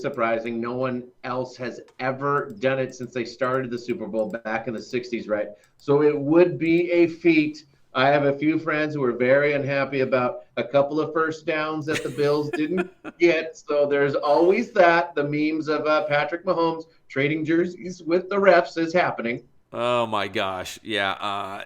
surprising. No one else has ever done it since they started the Super Bowl back in the 60s, right? So it would be a feat. I have a few friends who are very unhappy about a couple of first downs that the Bills didn't get. So there's always that. The memes of Patrick Mahomes trading jerseys with the refs is happening. Oh my gosh. Yeah.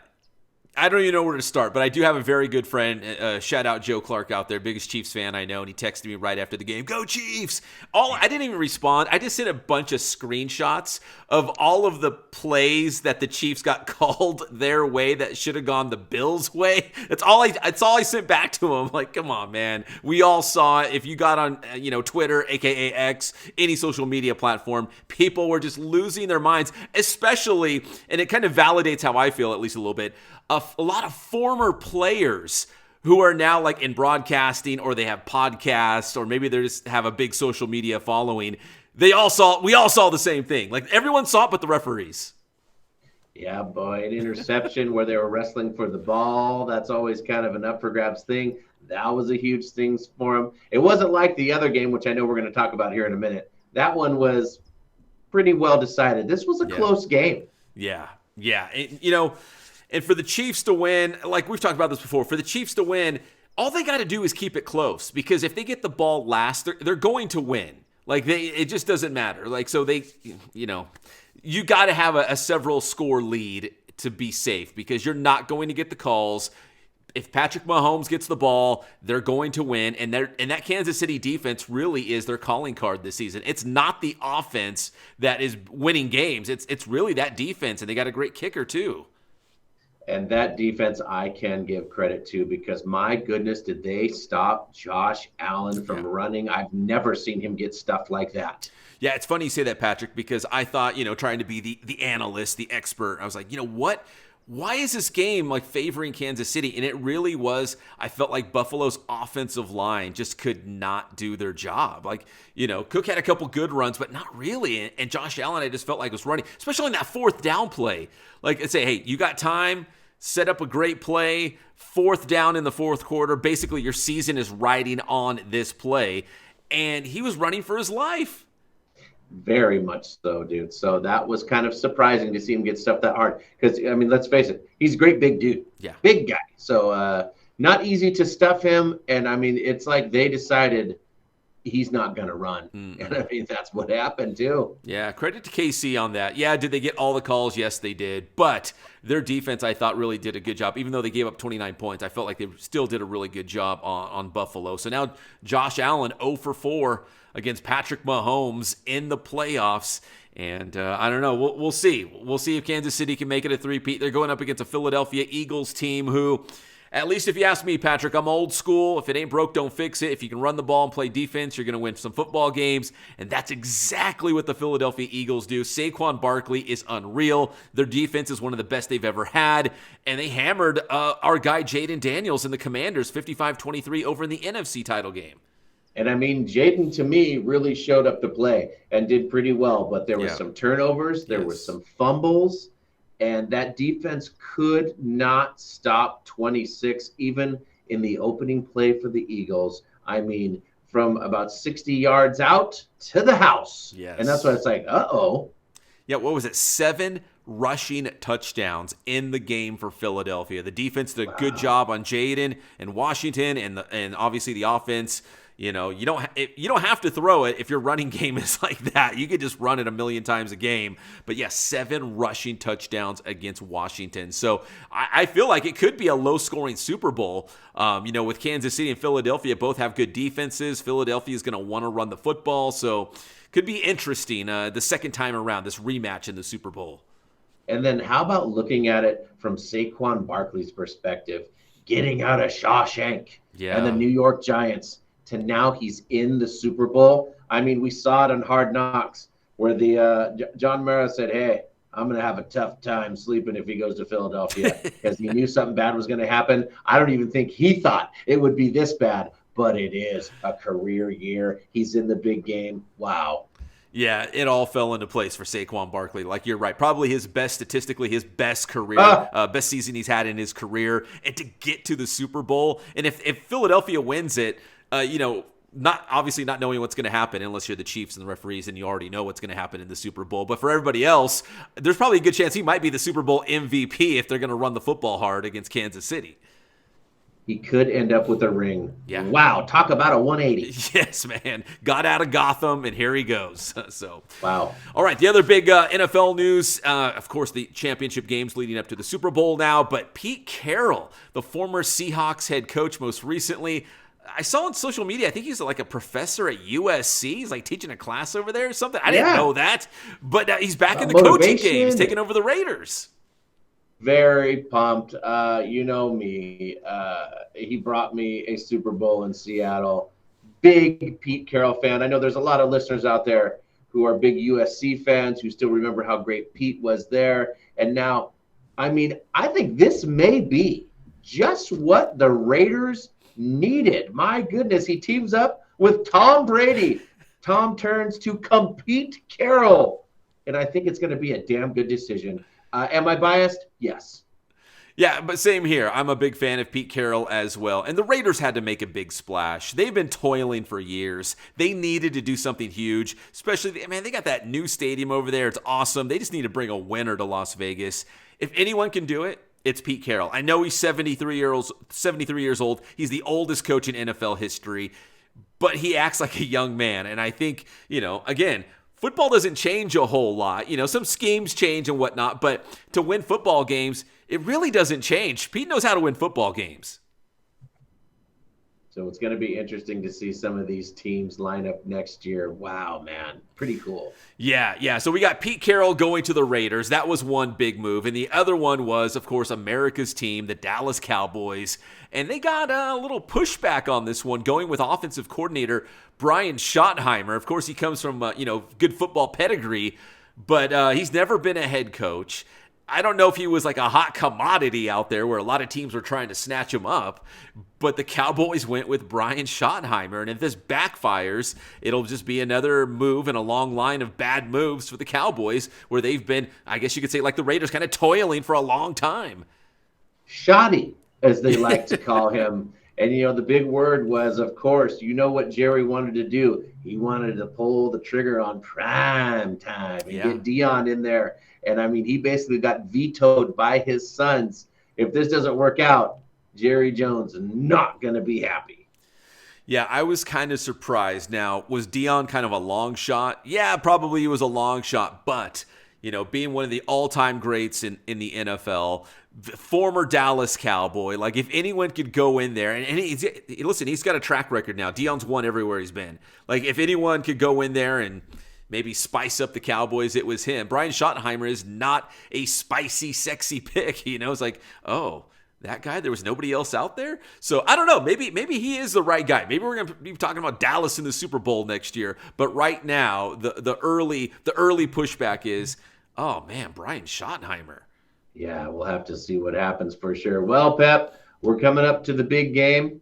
I don't even know where to start, but I do have a very good friend. Shout out Joe Clark out there, biggest Chiefs fan I know, and he texted me right after the game, "Go Chiefs!" I didn't even respond. I just sent a bunch of screenshots of all of the plays that the Chiefs got called their way that should have gone the Bills' way. That's all I sent back to him. Like, come on, man. We all saw it. If you got on Twitter, aka X, any social media platform, people were just losing their minds, especially, and it kind of validates how I feel at least a little bit. A lot of former players who are now like in broadcasting, or they have podcasts, or maybe they just have a big social media following. We all saw the same thing. Like, everyone saw it but the referees. Yeah, boy, an interception where they were wrestling for the ball. That's always kind of an up for grabs thing. That was a huge thing for them. It wasn't like the other game, which I know we're going to talk about here in a minute. That one was pretty well decided. This was a close game. Yeah. And for the Chiefs to win, like we've talked about this before, for the Chiefs to win, all they got to do is keep it close, because if they get the ball last, they're going to win. Like, it just doesn't matter. Like, so you got to have a several score lead to be safe, because you're not going to get the calls. If Patrick Mahomes gets the ball, they're going to win. And that Kansas City defense really is their calling card this season. It's not the offense that is winning games. It's really that defense, and they got a great kicker too. And that defense I can give credit to, because my goodness, did they stop Josh Allen from running? I've never seen him get stuff like that. Yeah, it's funny you say that, Patrick, because I thought, trying to be the analyst, the expert, I was like, what? Why is this game like favoring Kansas City? And it really was, I felt like Buffalo's offensive line just could not do their job. Like, Cook had a couple good runs, but not really. And Josh Allen, I just felt like was running, especially in that fourth down play. Like, I'd say, hey, you got time, set up a great play, fourth down in the fourth quarter. Basically, your season is riding on this play. And he was running for his life. Very much so, dude. So that was kind of surprising to see him get stuff that hard. Because, let's face it, he's a great big dude. Yeah. Big guy. So not easy to stuff him. And, it's like they decided he's not going to run. Mm-hmm. And, that's what happened, too. Yeah, credit to KC on that. Yeah, did they get all the calls? Yes, they did. But their defense, I thought, really did a good job. Even though they gave up 29 points, I felt like they still did a really good job on Buffalo. So now Josh Allen 0 for 4 against Patrick Mahomes in the playoffs. And I don't know. We'll see. We'll see if Kansas City can make it a three-peat. They're going up against a Philadelphia Eagles team who, at least if you ask me, Patrick, I'm old school. If it ain't broke, don't fix it. If you can run the ball and play defense, you're going to win some football games. And that's exactly what the Philadelphia Eagles do. Saquon Barkley is unreal. Their defense is one of the best they've ever had. And they hammered our guy Jaden Daniels and the Commanders 55-23 over in the NFC title game. And Jaden, to me, really showed up to play and did pretty well. But there were some turnovers. There were some fumbles. And that defense could not stop 26, even in the opening play for the Eagles. From about 60 yards out to the house. Yes. And that's why it's like, uh-oh. Yeah, what was it? 7 rushing touchdowns in the game for Philadelphia. The defense did a good job on Jaden and Washington, and obviously the offense. You don't have to throw it if your running game is like that. You could just run it a million times a game. But 7 rushing touchdowns against Washington. So I feel like it could be a low-scoring Super Bowl. With Kansas City and Philadelphia both have good defenses. Philadelphia is going to want to run the football. So could be interesting the second time around, this rematch in the Super Bowl. And then how about looking at it from Saquon Barkley's perspective, getting out of Shawshank and the New York Giants, to now he's in the Super Bowl. We saw it on Hard Knocks where the John Mara said, hey, I'm going to have a tough time sleeping if he goes to Philadelphia, because he knew something bad was going to happen. I don't even think he thought it would be this bad, but it is a career year. He's in the big game. Wow. Yeah, it all fell into place for Saquon Barkley. Like, you're right. Probably his best career, best season he's had in his career. And to get to the Super Bowl, and if Philadelphia wins it, obviously not knowing what's going to happen unless you're the Chiefs and the referees and you already know what's going to happen in the Super Bowl. But for everybody else, there's probably a good chance he might be the Super Bowl MVP if they're going to run the football hard against Kansas City. He could end up with a ring. Yeah. Wow. Talk about a 180. Yes, man. Got out of Gotham, and here he goes. So, wow. All right. The other big NFL news, of course, the championship games leading up to the Super Bowl now. But Pete Carroll, the former Seahawks head coach most recently, I saw on social media, I think he's like a professor at USC. He's like teaching a class over there or something. I didn't know that. But he's back in the coaching games, taking over the Raiders. Very pumped. You know me. He brought me a Super Bowl in Seattle. Big Pete Carroll fan. I know there's a lot of listeners out there who are big USC fans who still remember how great Pete was there. And now, I mean, I think this may be just what the Raiders needed. My goodness, he teams up with Tom Brady. Tom turns to compete Carroll. And I think it's going to be a damn good decision. Am I biased? Yes. Yeah, but same here. I'm a big fan of Pete Carroll as well. And the Raiders had to make a big splash. They've been toiling for years. They needed to do something huge, especially, man, they got that new stadium over there. It's awesome. They just need to bring a winner to Las Vegas. If anyone can do it, it's Pete Carroll. I know he's 73 years old. He's the oldest coach in NFL history, but he acts like a young man. And I think, again, football doesn't change a whole lot. Some schemes change and whatnot, but to win football games, it really doesn't change. Pete knows how to win football games. So it's going to be interesting to see some of these teams line up next year. Wow, man. Pretty cool. Yeah. So we got Pete Carroll going to the Raiders. That was one big move. And the other one was, of course, America's team, the Dallas Cowboys. And they got a little pushback on this one, going with offensive coordinator Brian Schottenheimer. Of course, he comes from, good football pedigree, but he's never been a head coach. I don't know if he was like a hot commodity out there where a lot of teams were trying to snatch him up, but the Cowboys went with Brian Schottenheimer. And if this backfires, it'll just be another move in a long line of bad moves for the Cowboys where they've been, I guess you could say, like the Raiders, kind of toiling for a long time. Shoddy, as they like to call him. And, the big word was, of course, what Jerry wanted to do. He wanted to pull the trigger on prime time and get Dion in there. And, he basically got vetoed by his sons. If this doesn't work out, Jerry Jones is not going to be happy. Yeah, I was kind of surprised. Now, was Dion kind of a long shot? Yeah, probably he was a long shot. But, being one of the all-time greats in the NFL, former Dallas Cowboy, like if anyone could go in there, and he's got a track record now. Dion's won everywhere he's been. Like if anyone could go in there and maybe spice up the Cowboys, it was him. Brian Schottenheimer is not a spicy, sexy pick. It's like, oh, that guy, there was nobody else out there. So I don't know. Maybe he is the right guy. Maybe we're going to be talking about Dallas in the Super Bowl next year. But right now, the early pushback is, oh man, Brian Schottenheimer. Yeah, we'll have to see what happens for sure. Well, Pep, we're coming up to the big game.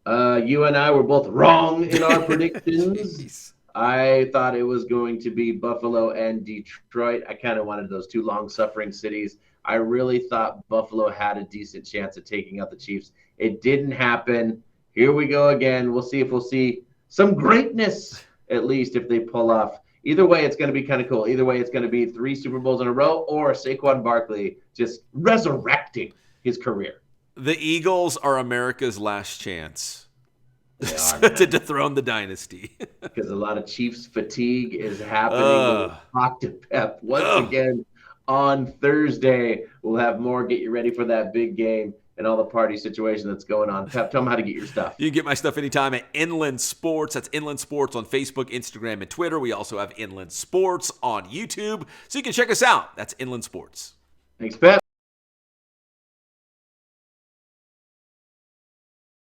You and I were both wrong in our predictions. I thought it was going to be Buffalo and Detroit. I kind of wanted those two long-suffering cities. I really thought Buffalo had a decent chance of taking out the Chiefs. It didn't happen. Here we go again. We'll see if we'll see some greatness, at least, if they pull off. Either way, it's going to be kind of cool. Either way, it's going to be 3 Super Bowls in a row or Saquon Barkley just resurrecting his career. The Eagles are America's last chance to dethrone the dynasty. Because a lot of Chiefs fatigue is happening. We'll talk to Pep once again on Thursday. We'll have more. Get you ready for that big game and all the party situation that's going on. Pep, tell them how to get your stuff. You can get my stuff anytime at Inland Sports. That's Inland Sports on Facebook, Instagram, and Twitter. We also have Inland Sports on YouTube, so you can check us out. That's Inland Sports. Thanks, Pep.